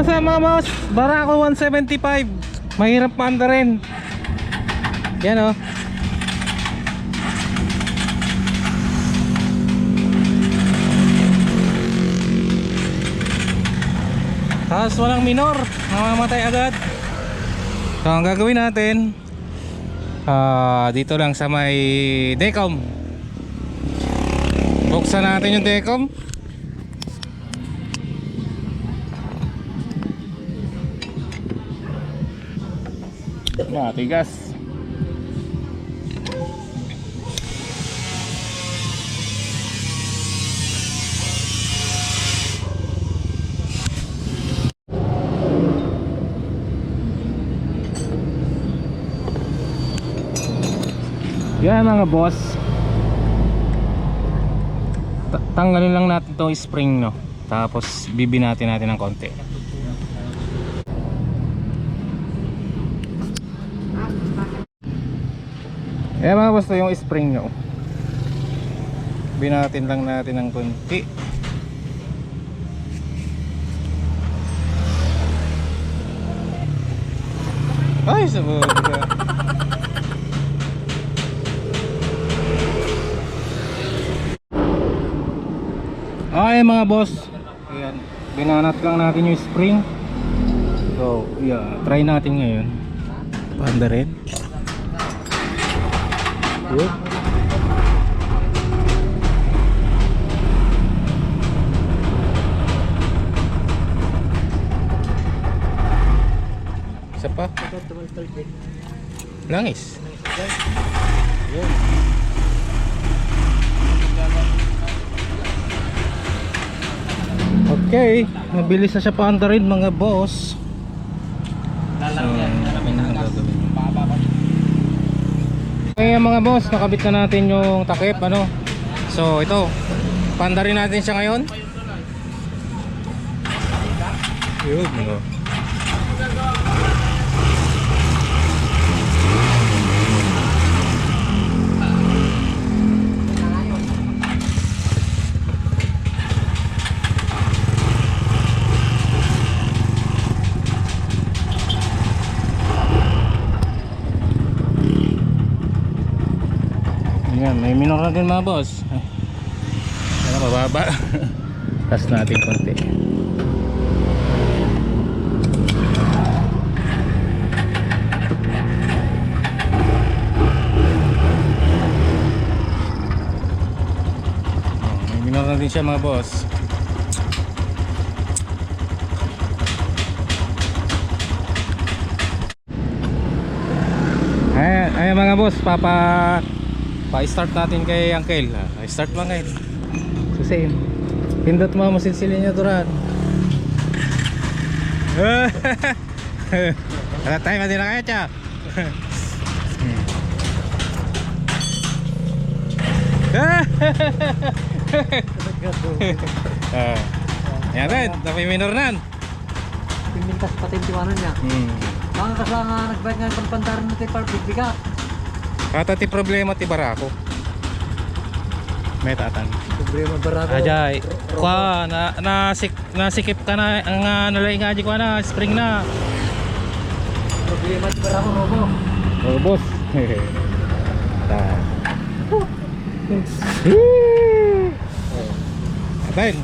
sa mga boss, Barako 175. Mahirap paanda rin. Yan oh. Tapos walang minor, mamamatay agad. So ang gagawin natin, dito lang sa may decom, buksan natin yung decom. Matigas. Yan mga boss, tanggalin lang natin itong spring, no? Tapos bibinatin natin ng konti. Yan mga boss, yung spring, no? Binatin lang natin ng konti. Ay, sabog. Okay mga boss, ayan, binanat lang natin yung spring. So yeah, try natin ngayon. Paanda rin. Good. Isa pa. Langis. Yun. Okay, mabilis na siya paanda rin mga boss. Okay mga boss, nakabit na natin yung takip, ano. So ito, paanda rin natin siya ngayon. Yun, no. Ayan, may minor na din mga boss. Ayan, mababa. Tas natin konti. May minor na din siya mga boss. Ayan mga boss, pa-start natin kay Uncle. Start mo ngayon. Susin. Pindot mo masilsilin niya duran. Wala tayo mati na kaya siya. Ayan rin, tapi minor nan. Pimintas patentiwanan niya. Mga kasama nagbayad nga ng pantaran natin para bibigat. Kata ti problema ti Barako. May tatan. Problema Barako. Ajay. Kwa nasikip ka na ang nalay nga kwa na spring na. Problema ti Barako robo. Oh boss. Ta. Ben.